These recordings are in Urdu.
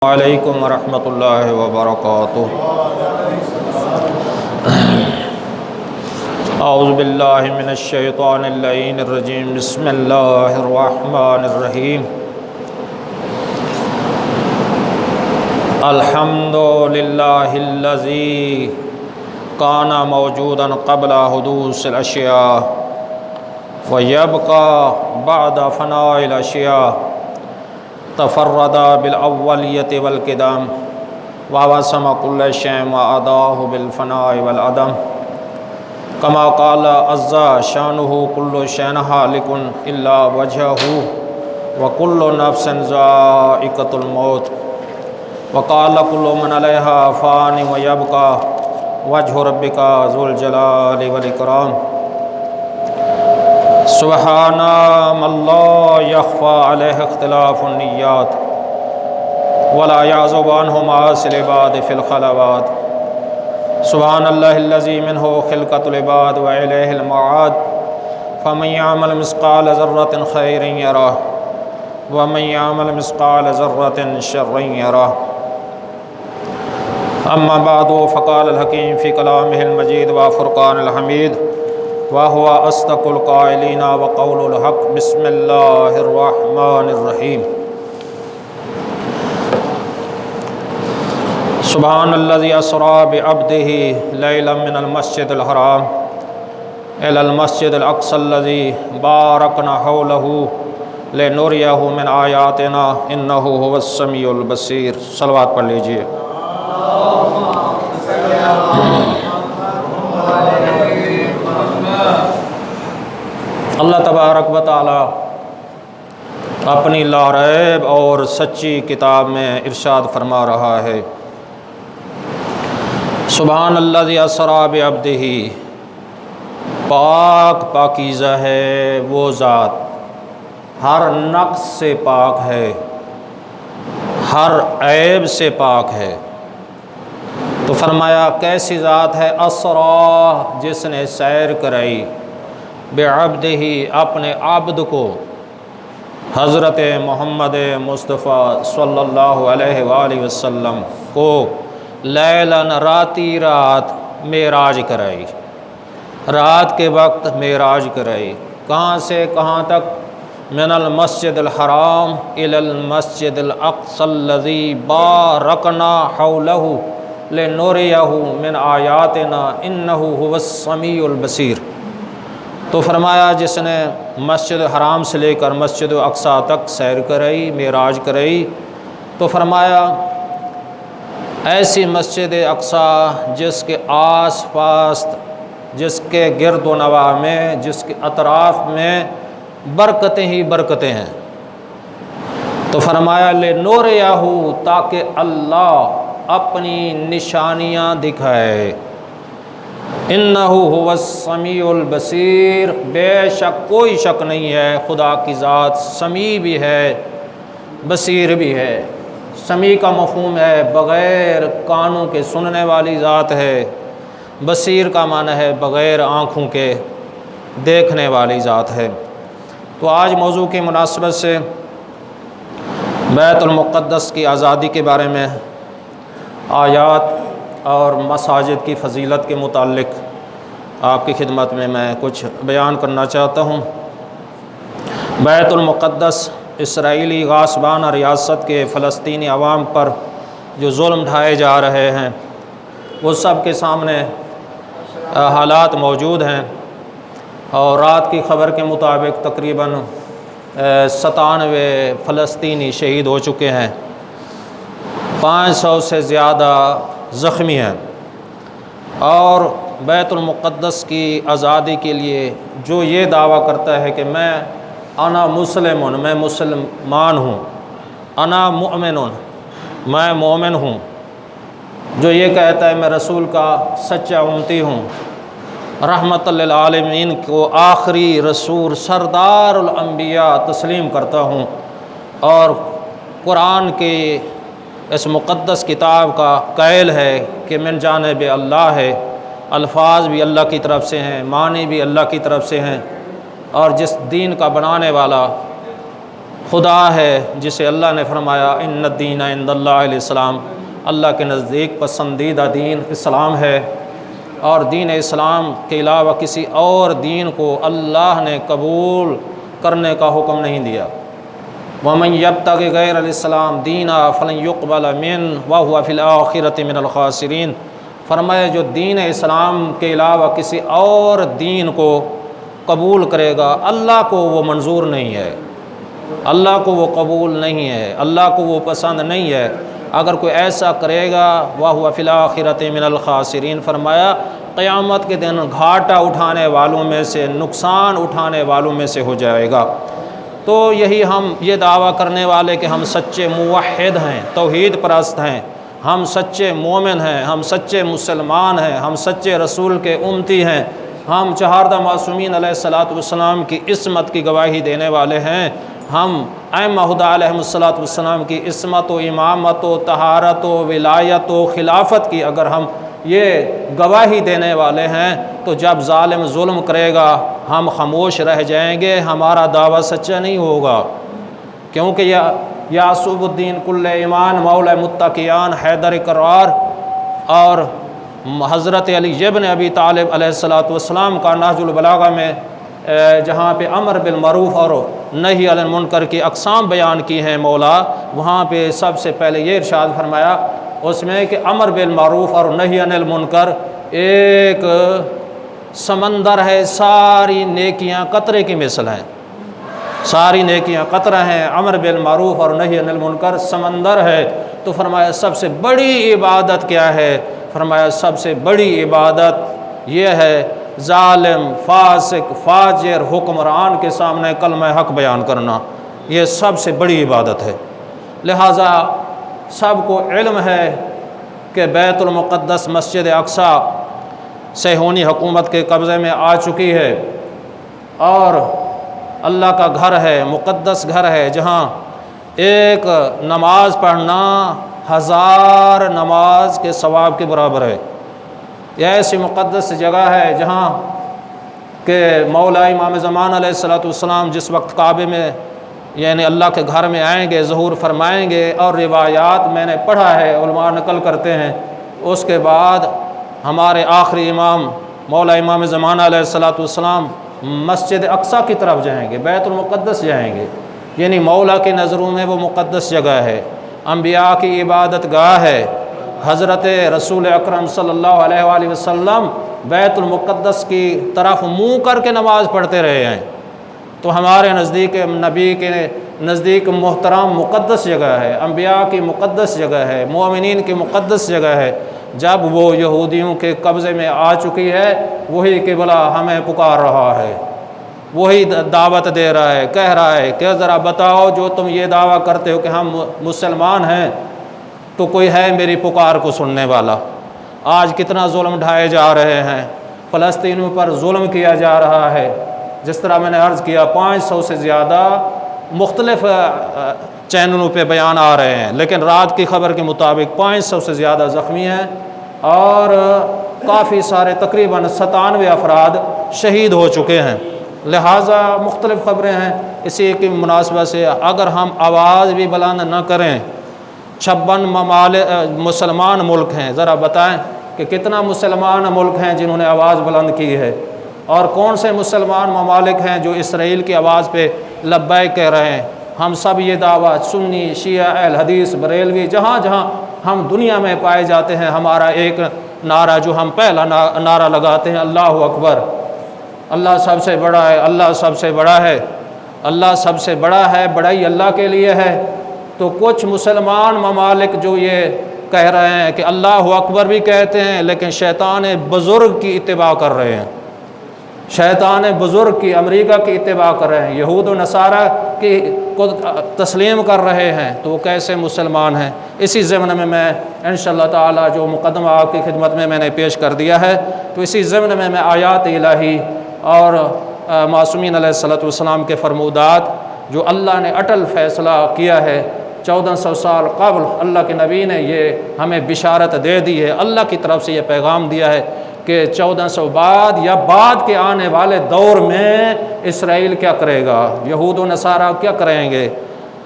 وعلیکم ورحمۃ اللہ وبرکاتہ۔ اعوذ باللہ من الشیطان اللعین الرجیم، بسم اللہ الرحمن الرحیم۔ الحمد للہ الذی کان موجودا قبل حدوث الاشیاء ویبقی بعد فناء الاشیاء، تفرد بالاولیت والقدام ووسم کل شیء واداہ بالفناء والعدم، کما قال عز شانہ کل شیء ہالک الا وجہہ وکل نفس ذائقۃ الموت، وقال کل من علیہا فان ویبقی وجہ ربک ذو الجلال والاکرام۔ سبحان من لا یخفی علیہ اختلاف النیات ولا یعزب عنہ معاصی العباد فی الخلوات، سبحان اللہ الذی منہ خلقۃ العباد والیہ المعاد، فمن یعمل مثقال ذرۃ خیرا یرہ ومن یعمل مثقال ذرۃ شرا یرہ۔ اما بعد، فقال الحکیم فی کلامہ المجید وفرقان الحمید، وهو اصدق القائلین وقول الحق، بسم اللہ الرحمن الرحیم۔ سبحان الذی اسری بعبدہ لیلا من المسجد الحرام الی المسجد الاقصی الذی بارکنا حولہ لنریہ من آیاتنا انہ هو السمیع البصیر۔ صلوات پڑھ لیجئے۔ اللہ تبارک و تعالی اپنی لا ریب اور سچی کتاب میں ارشاد فرما رہا ہے، سبحان الذی اسری بعبدہ، پاک پاکیزہ ہے وہ ذات، ہر نقص سے پاک ہے، ہر عیب سے پاک ہے۔ تو فرمایا کیسی ذات ہے؟ اسری، جس نے سیر کرائی، بعبدہ، اپنے عبد کو، حضرت محمد مصطفیٰ صلی اللہ علیہ وآلہ وسلم کو، لیلاً، راتی رات معراج کرائی، رات کے وقت معراج کرائی۔ کہاں سے کہاں تک؟ من المسجد الحرام الی المسجد الاقصی الذی بارکنا حولہ لنریہ من آیاتنا انہ هو السمیع البصیر۔ تو فرمایا جس نے مسجد حرام سے لے کر مسجد اقصی تک سیر کرائی، معراج کرائی، تو فرمایا ایسی مسجد اقصی جس کے آس پاس، جس کے گرد و نواح میں، جس کے اطراف میں برکتیں ہی برکتیں ہیں۔ تو فرمایا لنریہ، تاکہ اللہ اپنی نشانیاں دکھائے، انہ هو السمیع البصیر، بے شک کوئی شک نہیں ہے خدا کی ذات سمیع بھی ہے بصیر بھی ہے۔ سمیع کا مفہوم ہے بغیر کانوں کے سننے والی ذات ہے، بصیر کا معنی ہے بغیر آنکھوں کے دیکھنے والی ذات ہے۔ تو آج موضوع کی مناسبت سے بیت المقدس کی آزادی کے بارے میں آیات اور مساجد کی فضیلت کے متعلق آپ کی خدمت میں کچھ بیان کرنا چاہتا ہوں۔ بیت المقدس اسرائیلی غاصبانہ ریاست کے فلسطینی عوام پر جو ظلم ڈھائے جا رہے ہیں، وہ سب کے سامنے حالات موجود ہیں، اور رات کی خبر کے مطابق تقریباً 97 فلسطینی شہید ہو چکے ہیں، 500 سے زیادہ زخمی ہیں۔ اور بیت المقدس کی آزادی کے لیے جو یہ دعویٰ کرتا ہے کہ میں مسلم، میں مسلمان ہوں، انا مؤمن، میں مومن ہوں، جو یہ کہتا ہے میں رسول کا سچا امتی ہوں، رحمت للعالمین کو آخری رسول سردار الانبیاء تسلیم کرتا ہوں، اور قرآن کے اس مقدس کتاب کا قائل ہے کہ من جانب اللہ ہے، الفاظ بھی اللہ کی طرف سے ہیں، معنی بھی اللہ کی طرف سے ہیں، اور جس دین کا بنانے والا خدا ہے جسے اللہ نے فرمایا ان الدین عند اللہ الاسلام، اللہ کے نزدیک پسندیدہ دین اسلام ہے، اور دین اسلام کے علاوہ کسی اور دین کو اللہ نے قبول کرنے کا حکم نہیں دیا۔ وَمَن يَبْتَغِ غَيْرَ الْإِسْلَامِ دِينًا فَلَن يُقْبَلَ مِنْهُ وَهُوَ فِي الْآخِرَةِ مِنَ الْخَاسِرِينَ۔ فرمایا جو دین اسلام کے علاوہ کسی اور دین کو قبول کرے گا اللہ کو وہ منظور نہیں ہے، اللہ کو وہ قبول نہیں ہے، اللہ کو وہ پسند نہیں ہے۔ اگر کوئی ایسا کرے گا وَهُوَ فِي الْآخِرَةِ مِنَ الْخَاسِرِينَ، فرمایا قیامت کے دن گھاٹا اٹھانے والوں میں سے، نقصان اٹھانے والوں میں سے ہو جائے گا۔ تو یہی ہم یہ دعویٰ کرنے والے کہ ہم سچے موحد ہیں، توحید پرست ہیں، ہم سچے مومن ہیں، ہم سچے مسلمان ہیں، ہم سچے رسول کے امتی ہیں، ہم چہاردہ معصومین علیہ الصلاۃ والسلام کی عصمت کی گواہی دینے والے ہیں، ہم ائمہ ہدیٰ علیہم الصلاۃ والسلام کی عصمت و امامت و طہارت و ولایت و خلافت کی اگر ہم یہ گواہی دینے والے ہیں، تو جب ظالم ظلم کرے گا ہم خاموش رہ جائیں گے، ہمارا دعویٰ سچا نہیں ہوگا، کیونکہ یعصوب الدین کل ایمان مولا متقیان حیدر کرار اور حضرت علی ابن ابی طالب علیہ الصلاۃ والسلام کا نہج البلاغہ میں جہاں پہ امر بالمعروف اور نہی عن المنکر کی اقسام بیان کی ہیں مولا، وہاں پہ سب سے پہلے یہ ارشاد فرمایا اس میں کہ امر بالمعروف اور نہی عن المنکر ایک سمندر ہے، ساری نیکیاں قطرے کی مثل ہیں، ساری نیکیاں قطرہ ہیں، امر بالمعروف اور نہی عن المنکر سمندر ہے۔ تو فرمایا سب سے بڑی عبادت کیا ہے؟ فرمایا سب سے بڑی عبادت یہ ہے ظالم فاسق فاجر حکمران کے سامنے کلمہ حق بیان کرنا، یہ سب سے بڑی عبادت ہے۔ لہٰذا سب کو علم ہے کہ بیت المقدس مسجد اقصیٰ صہیونی حکومت کے قبضے میں آ چکی ہے، اور اللہ کا گھر ہے، مقدس گھر ہے، جہاں ایک نماز پڑھنا 1000 نماز کے ثواب کے برابر ہے۔ یہ ایسی مقدس جگہ ہے جہاں کہ مولا امام زمان علیہ الصلاۃ والسلام جس وقت کعبے میں یعنی اللہ کے گھر میں آئیں گے، ظہور فرمائیں گے، اور روایات میں نے پڑھا ہے، علماء نقل کرتے ہیں، اس کے بعد ہمارے آخری امام مولا امام زمان علیہ الصلاۃ والسلام مسجد اقصیٰ کی طرف جائیں گے، بیت المقدس جائیں گے، یعنی مولا کی نظروں میں وہ مقدس جگہ ہے، انبیاء کی عبادت گاہ ہے۔ حضرت رسول اکرم صلی اللہ علیہ وآلہ وسلم بیت المقدس کی طرف منہ کر کے نماز پڑھتے رہے ہیں، تو ہمارے نزدیک نبی کے نزدیک محترم مقدس جگہ ہے، انبیاء کی مقدس جگہ ہے، مومنین کی مقدس جگہ ہے۔ جب وہ یہودیوں کے قبضے میں آ چکی ہے، وہی قبلہ ہمیں پکار رہا ہے، وہی دعوت دے رہا ہے، کہہ رہا ہے کہ ذرا بتاؤ جو تم یہ دعویٰ کرتے ہو کہ ہم مسلمان ہیں، تو کوئی ہے میری پکار کو سننے والا؟ آج کتنا ظلم ڈھائے جا رہے ہیں، فلسطینیوں پر ظلم کیا جا رہا ہے، جس طرح میں نے عرض کیا 500 سے زیادہ مختلف چینلوں پہ بیان آ رہے ہیں، لیکن رات کی خبر کے مطابق 500 سے زیادہ زخمی ہیں، اور کافی سارے تقریباً 97 افراد شہید ہو چکے ہیں۔ لہٰذا مختلف خبریں ہیں، اسی کی مناسبت سے اگر ہم آواز بھی بلند نہ کریں، 56 مسلمان ملک ہیں، ذرا بتائیں کہ کتنا مسلمان ملک ہیں جنہوں نے آواز بلند کی ہے، اور کون سے مسلمان ممالک ہیں جو اسرائیل کی آواز پہ لبیک کہہ رہے ہیں۔ ہم سب یہ دعویٰ سنی شیعہ اہل حدیث بریلوی جہاں جہاں ہم دنیا میں پائے جاتے ہیں، ہمارا ایک نعرہ جو ہم پہلا نعرہ لگاتے ہیں، اللہ اکبر، اللہ سب سے بڑا ہے، اللہ سب سے بڑا ہے، اللہ سب سے بڑا ہے، بڑائی اللہ کے لیے ہے۔ تو کچھ مسلمان ممالک جو یہ کہہ رہے ہیں کہ اللہ اکبر بھی کہتے ہیں، لیکن شیطان بزرگ کی اتباع کر رہے ہیں، شیطان بزرگ کی، امریکہ کی اتباع کر رہے ہیں، یہود و نصارہ کی کو تسلیم کر رہے ہیں، تو وہ کیسے مسلمان ہیں؟ اسی ضمن میں انشاءاللہ تعالی جو مقدمہ آپ کی خدمت میں نے پیش کر دیا ہے، تو اسی ضمن میں آیات الہی اور معصومین علیہ الصلوۃ والسلام کے فرمودات جو اللہ نے اٹل فیصلہ کیا ہے 1400 سال قبل، اللہ کے نبی نے یہ ہمیں بشارت دے دی ہے، اللہ کی طرف سے یہ پیغام دیا ہے کہ 1400 بعد یا بعد کے آنے والے دور میں اسرائیل کیا کرے گا، یہود و نصارہ کیا کریں گے،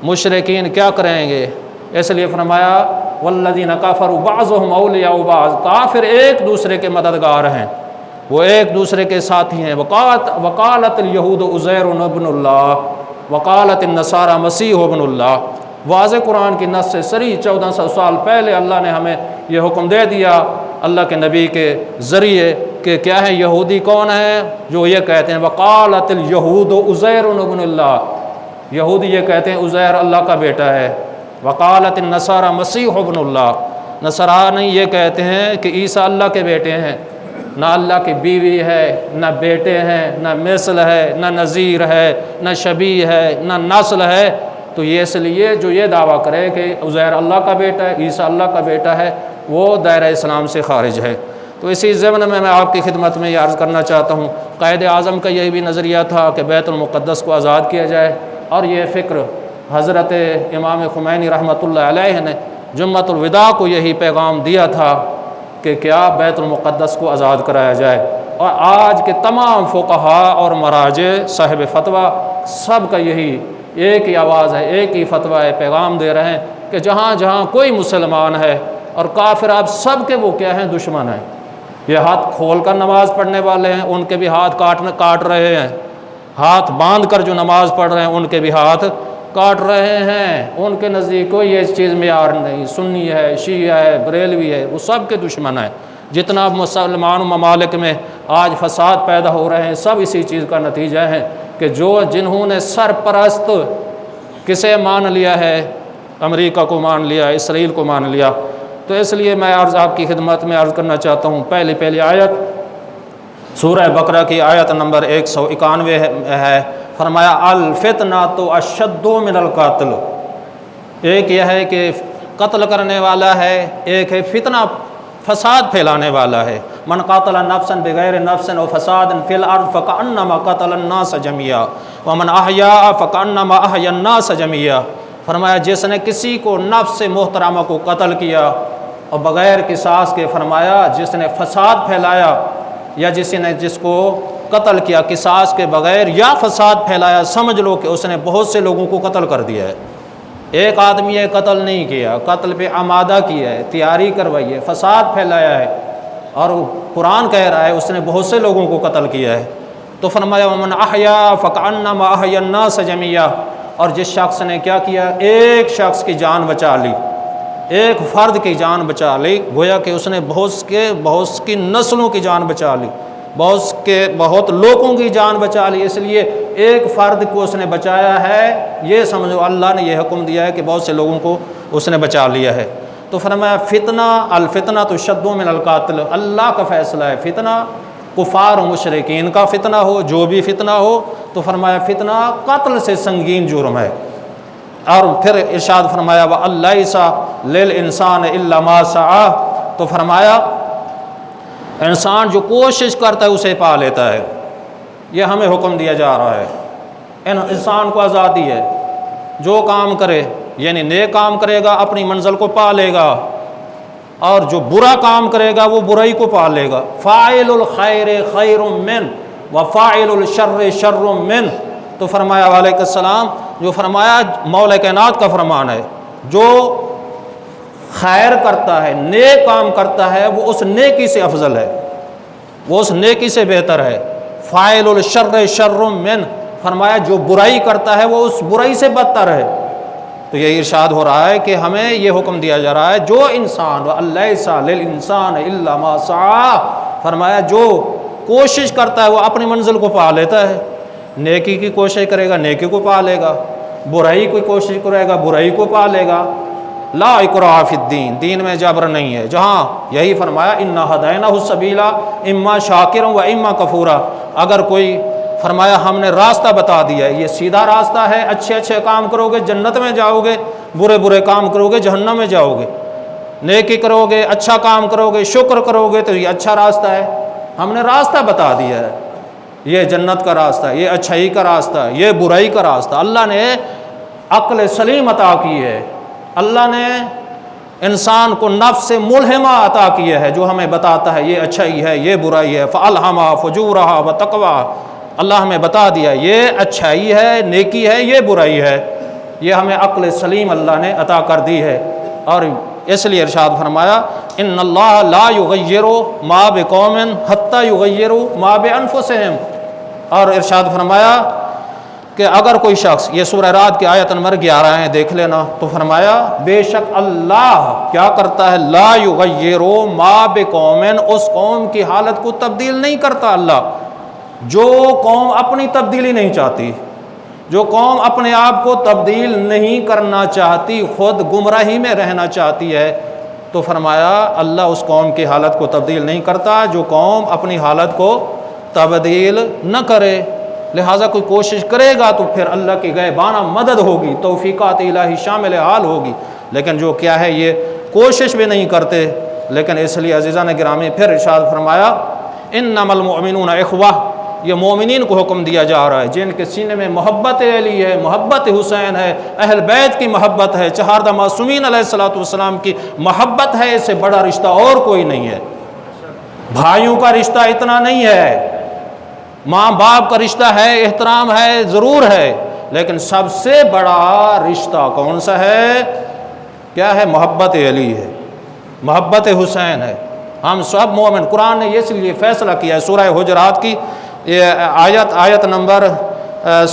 مشرکین کیا کریں گے؟ اس لیے فرمایا والذین کفروا بعضهم اولیاء بعض، کافر ایک دوسرے کے مددگار ہیں، وہ ایک دوسرے کے ساتھی ہیں۔ وقالت الیہود عزیر ابن اللہ وقالت النصارى مسیح ابن اللہ۔ واضح قرآن کی نص سے صریح 1400 سال پہلے اللہ نے ہمیں یہ حکم دے دیا اللہ کے نبی کے ذریعے کہ کیا ہے، یہودی کون ہے؟ جو یہ کہتے ہیں وقالت الیہود عزیر ابن اللہ، یہودی یہ کہتے ہیں عزیر اللہ کا بیٹا ہے۔ وقالت النصارى مسیح ابن اللہ، نصرانی یہ کہتے ہیں کہ عیسیٰ اللہ کے بیٹے ہیں۔ نہ اللہ کی بیوی ہے، نہ بیٹے ہیں، نہ مثل ہے، نہ نظیر ہے، نہ شبیہ ہے، نہ نسل ہے۔ تو یہ اس لیے جو یہ دعویٰ کرے کہ عزیر اللہ کا بیٹا ہے، عیسیٰ اللہ کا بیٹا ہے، وہ دائرہ اسلام سے خارج ہے۔ تو اسی ضمن میں آپ کی خدمت میں یہ عرض کرنا چاہتا ہوں، قائد اعظم کا یہی بھی نظریہ تھا کہ بیت المقدس کو آزاد کیا جائے، اور یہ فکر حضرت امام خمینی رحمۃ اللہ علیہ نے جمعۃ الوداع کو یہی پیغام دیا تھا کہ کیا بیت المقدس کو آزاد کرایا جائے۔ اور آج کے تمام فقہاء اور مراجع صاحب فتویٰ سب کا یہی ایک ہی آواز ہے، ایک ہی فتویٰ ہے، پیغام دے رہے ہیں کہ جہاں جہاں کوئی مسلمان ہے اور کافر، آپ سب کے وہ کیا ہیں؟ دشمن ہیں۔ یہ ہاتھ کھول کر نماز پڑھنے والے ہیں، ان کے بھی ہاتھ کاٹ رہے ہیں، ہاتھ باندھ کر جو نماز پڑھ رہے ہیں ان کے بھی ہاتھ کاٹ رہے ہیں۔ ان کے نزدیک کوئی یہ چیز معیار نہیں، سنی ہے، شیعہ ہے، بریلوی ہے، وہ سب کے دشمن ہیں۔ جتنا مسلمان ممالک میں آج فساد پیدا ہو رہے ہیں، سب اسی چیز کا نتیجہ ہے کہ جنہوں نے سرپرست کسے مان لیا ہے؟ امریکہ کو مان لیا، اسرائیل کو مان لیا۔ تو اس لیے میں آپ کی خدمت میں عرض کرنا چاہتا ہوں، پہلی آیت سورہ بقرہ کی آیت نمبر 191 ہے۔ فرمایا الفتنۃ اشد من القتل، ایک یہ ہے کہ قتل کرنے والا ہے، ایک ہے فتنہ فساد پھیلانے والا ہے۔ من قاتل نفسا بغیر نفس او فساد فی الارض فکأنما قتل الناس جميعا ومن احیاء فکأنما احیا الناس جميعا۔ فرمایا جس نے کسی کو نفس محترمہ کو قتل کیا اور بغیر قصاص کے، فرمایا جس نے فساد پھیلایا یا جس کو قتل کیا قصاص کے بغیر یا فساد پھیلایا، سمجھ لو کہ اس نے بہت سے لوگوں کو قتل کر دیا ہے۔ ایک آدمی ہے قتل نہیں کیا، قتل پہ آمادہ کیا ہے، تیاری کروائی ہے، فساد پھیلایا ہے، اور قرآن کہہ رہا ہے اس نے بہت سے لوگوں کو قتل کیا ہے۔ تو فرمایا ومن احیا فکأنما احیا الناس جميعا، اور جس شخص نے کیا کیا؟ ایک شخص کی جان بچا لی، ایک فرد کی جان بچا لی، گویا کہ اس نے بہت کی نسلوں کی جان بچا لی، بہت لوگوں کی جان بچا لی۔ اس لیے ایک فرد کو اس نے بچایا ہے، یہ سمجھو اللہ نے یہ حکم دیا ہے کہ بہت سے لوگوں کو اس نے بچا لیا ہے۔ تو فرمایا فتنہ الفتنۃ اشد من القتل، اللہ کا فیصلہ ہے۔ فتنہ کفار و مشرکین کا فتنہ ہو، جو بھی فتنہ ہو، تو فرمایا فتنہ قتل سے سنگین جرم ہے۔ اور پھر ارشاد فرمایا وَأَن لَيْسَ لِلْإِنسَانِ إِلَّا مَا سَعَىٰ، تو فرمایا انسان جو کوشش کرتا ہے اسے پا لیتا ہے۔ یہ ہمیں حکم دیا جا رہا ہے، انسان کو آزادی ہے، جو کام کرے، یعنی نیک کام کرے گا اپنی منزل کو پا لے گا، اور جو برا کام کرے گا وہ برائی کو پا لے گا۔ فاعل الخیر خیر من وفاعل الشر شر من، تو فرمایا علیہ السلام، جو فرمایا مولا کائنات کا فرمان ہے، جو خیر کرتا ہے، نیک کام کرتا ہے، وہ اس نیکی سے افضل ہے، وہ اس نیکی سے بہتر ہے۔ فاعل الشر شر من، فرمایا جو برائی کرتا ہے وہ اس برائی سے بدتر ہے۔ تو یہ ارشاد ہو رہا ہے کہ ہمیں یہ حکم دیا جا رہا ہے جو انسان وَلَيْسَ لِلْإِنسَانِ إِلَّا مَا سَعَىٰ، فرمایا جو کوشش کرتا ہے وہ اپنی منزل کو پا لیتا ہے۔ نیکی کی کوشش کرے گا نیکی کو پا لے گا، برائی کی کوشش کرے گا برائی کو پا لے گا۔ لا اکراہ فی الدین، دین میں جبر نہیں ہے۔ جہاں یہی فرمایا اِنَّا ہَدَيْنَاهُ السَّبِيلَ اِمَّا شَاكِرًا وَإِمَّا كَفُورًا، اگر کوئی فرمایا ہم نے راستہ بتا دیا، یہ سیدھا راستہ ہے، اچھے اچھے کام کرو گے جنت میں جاؤ گے، برے برے کام کرو گے جہنم میں جاؤ گے، نیکی کرو گے، اچھا کام کرو گے، شکر کرو گے، تو یہ اچھا راستہ ہے۔ ہم نے راستہ بتا دیا ہے، یہ جنت کا راستہ، یہ اچھائی کا راستہ، یہ برائی کا راستہ۔ اللہ نے عقل سلیم عطا کی ہے، اللہ نے انسان کو نفس ملہمہ عطا کیا ہے جو ہمیں بتاتا ہے یہ اچھائی ہے یہ برائی ہے۔ فَأَلْهَمَهَا فُجُورَهَا وَتَقْوَاهَا، اللہ ہمیں بتا دیا یہ اچھائی ہے، نیکی ہے، یہ برائی ہے۔ یہ ہمیں عقل سلیم اللہ نے عطا کر دی ہے، اور اس لیے ارشاد فرمایا ان اللہ لا یغیر ما بقوم حتی یغیروا ما بانفسہم، اور ارشاد فرمایا کہ اگر کوئی شخص، یہ سورہ رعد کی آیت نمبر 11 ہے، دیکھ لینا، تو فرمایا بے شک اللہ کیا کرتا ہے، لا یغیر ما بقوم، اس قوم کی حالت کو تبدیل نہیں کرتا اللہ، جو قوم اپنی تبدیلی نہیں چاہتی، جو قوم اپنے آپ کو تبدیل نہیں کرنا چاہتی، خود گمراہی میں رہنا چاہتی ہے، تو فرمایا اللہ اس قوم کی حالت کو تبدیل نہیں کرتا جو قوم اپنی حالت کو تبدیل نہ کرے۔ لہٰذا کوئی کوشش کرے گا تو پھر اللہ کی غیبانہ مدد ہوگی، توفیقات الہی شامل حال ہوگی، لیکن جو کیا ہے یہ کوشش بھی نہیں کرتے۔ لیکن اس لیے عزیزان گرامی پھر ارشاد فرمایا انما المؤمنون اخوہ، یہ مومنین کو حکم دیا جا رہا ہے جن کے سینے میں محبت علی ہے، محبت حسین ہے، اہل بیت کی محبت ہے، چہاردہ معصومین علیہ السلام کی محبت ہے، اس سے بڑا رشتہ اور کوئی نہیں ہے۔ بھائیوں کا رشتہ اتنا نہیں ہے، ماں باپ کا رشتہ ہے، احترام ہے، ضرور ہے، لیکن سب سے بڑا رشتہ کون سا ہے؟ کیا ہے؟ محبت علی ہے، محبت حسین ہے۔ ہم سب مومن، قرآن نے اس لیے فیصلہ کیا ہے، سورہ حجرات کی یہ آیت نمبر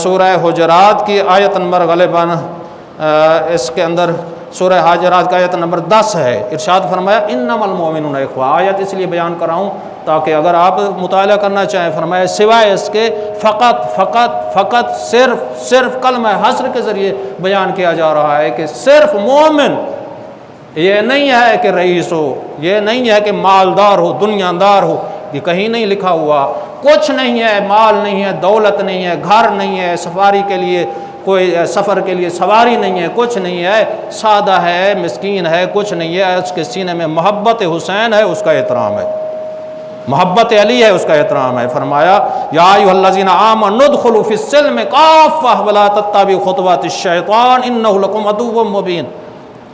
سورہ حجرات کی آیت نمبر غالباً اس کے اندر سورہ حجرات کا آیت نمبر 10 ہے، ارشاد فرمایا انما المؤمنون اخوہ۔ آیت اس لیے بیان کر رہا ہوں تاکہ اگر آپ مطالعہ کرنا چاہیں، فرمایا سوائے اس کے فقط صرف کلمہ حصر کے ذریعے بیان کیا جا رہا ہے کہ صرف مومن، یہ نہیں ہے کہ رئیس ہو، یہ نہیں ہے کہ مالدار ہو، دنیا دار ہو، یہ کہیں نہیں لکھا ہوا، کچھ نہیں ہے، مال نہیں ہے، دولت نہیں ہے، گھر نہیں ہے، سفاری کے لیے کوئی سفر کے لیے سواری نہیں ہے، کچھ نہیں ہے، سادہ ہے، مسکین ہے، کچھ نہیں ہے، اس کے سینے میں محبت حسین ہے، اس کا احترام ہے، محبت علی ہے، اس کا احترام ہے۔ فرمایا یا ایھا الذین آمنوا ادخلوا فی السلم کافۃ ولا تتبعوا خطوات الشیطان انہ لکم عدو مبین۔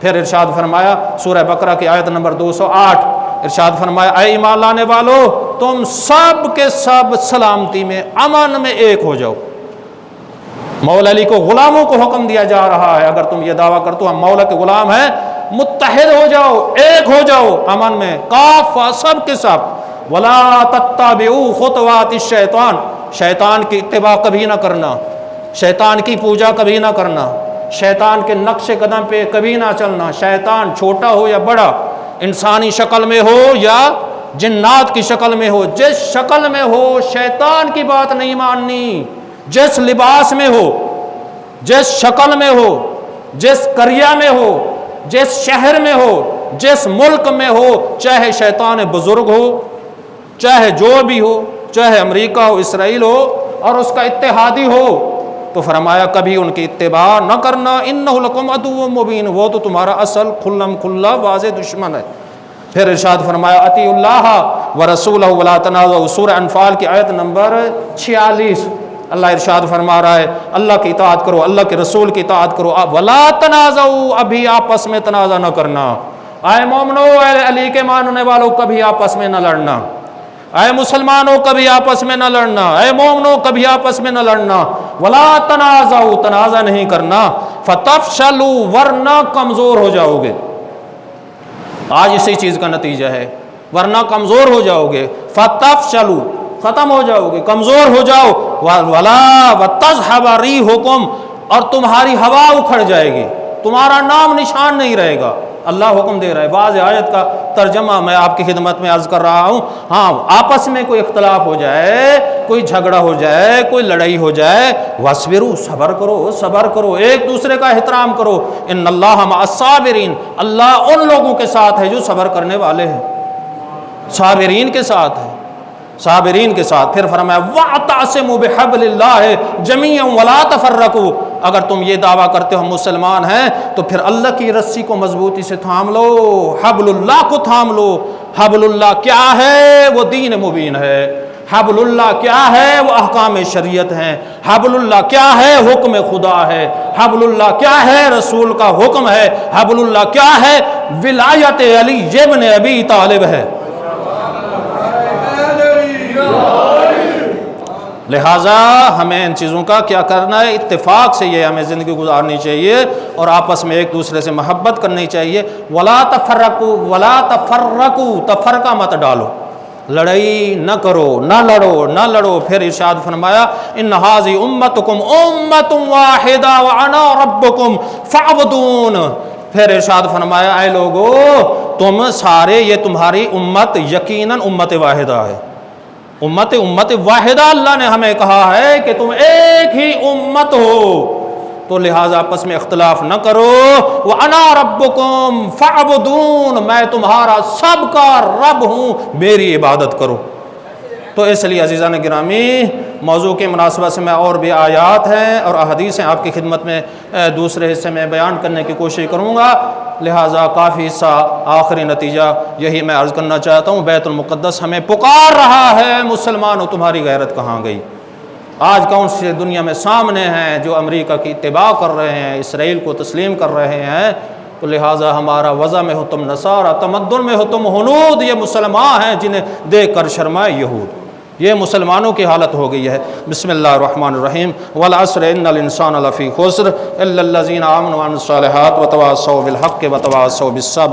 پھر ارشاد فرمایا سورہ بقرہ کی آیت نمبر 208، ارشاد فرمایا اے ایمان لانے والو تم سب کے سب سلامتی میں، امن میں ایک ہو جاؤ۔ مولا علی کو غلاموں کو حکم دیا جا رہا ہے، اگر تم یہ دعویٰ کرتے ہو ہم مولا کے غلام ہیں، متحد ہو جاؤ، ایک ہو جاؤ امن میں، کافہ سب کے سب، ولا تتبعوا خطوات الشیطان، شیطان کی اتباع کبھی نہ کرنا، شیطان کی پوجا کبھی نہ کرنا، شیطان کے نقش قدم پہ کبھی نہ چلنا، شیطان چھوٹا ہو یا بڑا، انسانی شکل میں ہو یا جنات کی شکل میں ہو، جس شکل میں ہو شیطان کی بات نہیں ماننی، جس لباس میں ہو، جس شکل میں ہو، جس قریہ میں ہو، جس شہر میں ہو، جس ملک میں ہو، چاہے شیطان بزرگ ہو، چاہے جو بھی ہو، چاہے امریکہ ہو، اسرائیل ہو اور اس کا اتحادی ہو، تو فرمایا کبھی ان کی اتباع نہ کرنا، انہ لکم عدو مبین، وہ تو تمہارا اصل کھلم کھلا واضح دشمن ہے۔ پھر ارشاد فرمایا اطیعوا اللہ ورسولہ ولا تنازعوا، سورہ انفال کی آیت نمبر 46، اللہ ارشاد فرما رہا ہے اللہ کی اطاعت کرو، اللہ کے رسول کی اطاعت کرو، ولا تنازعوا، ابھی آپس میں تنازع نہ کرنا، اے مومنو، اے علی کے ماننے والوں کبھی آپس میں نہ لڑنا، اے مسلمانوں کبھی آپس میں نہ لڑنا، اے مومنوں کبھی آپس میں نہ لڑنا، ولا تنازعوا، تنازع نہیں کرنا، فتفشلوا، ورنہ کمزور ہو جاؤ گے۔ آج اسی چیز کا نتیجہ ہے، ورنہ کمزور ہو جاؤ گے، فتفشلوا، ختم ہو جاؤ گے، کمزور ہو جاؤ، ولا وتذهب ريحكم، اور تمہاری ہوا اکھڑ جائے گی، تمہارا نام نشان نہیں رہے گا۔ اللہ حکم دے رہا ہے، بعض آیت کا ترجمہ میں آپ کی خدمت میں عرض کر رہا ہوں، ہاں آپس میں کوئی اختلاف ہو جائے، کوئی جھگڑا ہو جائے، کوئی لڑائی ہو جائے، وَاصْبِرُوا، صبر کرو، ایک دوسرے کا احترام کرو، ان اللہ مع الصابرین، اللہ ان لوگوں کے ساتھ ہے جو صبر کرنے والے ہیں، صابرین کے ساتھ ہے، صابرین کے ساتھ۔ پھر فرمایا وَاعْتَصِمُوا بِحَبْلِ اللَّهِ جَمِيعًا وَلَا تَفَرَّقُوا، اگر تم یہ دعویٰ کرتے ہو مسلمان ہیں تو پھر اللہ کی رسی کو مضبوطی سے تھام لو، حبل اللہ کو تھام لو۔ حبل اللہ کیا ہے؟ وہ دین مبین ہے۔ حبل اللہ کیا ہے؟ وہ احکام شریعت ہیں۔ حبل اللہ کیا ہے؟ حکم خدا ہے۔ حبل اللہ کیا ہے؟ رسول کا حکم ہے۔ حبل اللہ کیا ہے؟ ولایت علی ابن ابی طالب ہے۔ لہٰذا ہمیں ان چیزوں کا کیا کرنا ہے؟ اتفاق سے یہ ہمیں زندگی گزارنی چاہیے اور آپس میں ایک دوسرے سے محبت کرنی چاہیے۔ ولا تفرقوا، تفرقہ مت ڈالو، لڑائی نہ کرو، نہ لڑو۔ پھر ارشاد فرمایا ان ھذی امتکم امۃ واحدہ وانا ربکم فاعبدون۔ پھر ارشاد فرمایا اے لوگو تم سارے، یہ تمہاری امت یقیناً امت واحدہ ہے۔ امت واحدہ اللہ نے ہمیں کہا ہے کہ تم ایک ہی امت ہو، تو لہٰذا آپس میں اختلاف نہ کرو۔ وَأَنَا رَبُّكُمْ فَاعْبُدُونَ، میں تمہارا سب کا رب ہوں، میری عبادت کرو۔ تو اس لیے عزیزان گرامی موضوع کے مناسبت سے میں اور بھی آیات ہیں اور احادیث ہیں آپ کی خدمت میں دوسرے حصے میں بیان کرنے کی کوشش کروں گا، لہٰذا کافی حصہ آخری نتیجہ یہی میں عرض کرنا چاہتا ہوں۔ بیت المقدس ہمیں پکار رہا ہے، مسلمانوں تمہاری غیرت کہاں گئی؟ آج کون سے دنیا میں سامنے ہیں جو امریکہ کی اتباع کر رہے ہیں، اسرائیل کو تسلیم کر رہے ہیں، تو لہٰذا ہمارا وضع میں ہو تم نصارہ، تمدن میں ہو تم ہنود، یہ مسلمان ہیں جنہیں دیکھ کر شرمائے یہود۔ یہ مسلمانوں کی حالت ہو گئی ہے۔ بسم اللہ الرحمن الرحیم والعصر ان الانسان لفی خسر الا الذین آمنوا وعملوا الصالحات وتواصوا بالحق وتواصوا بالصبر۔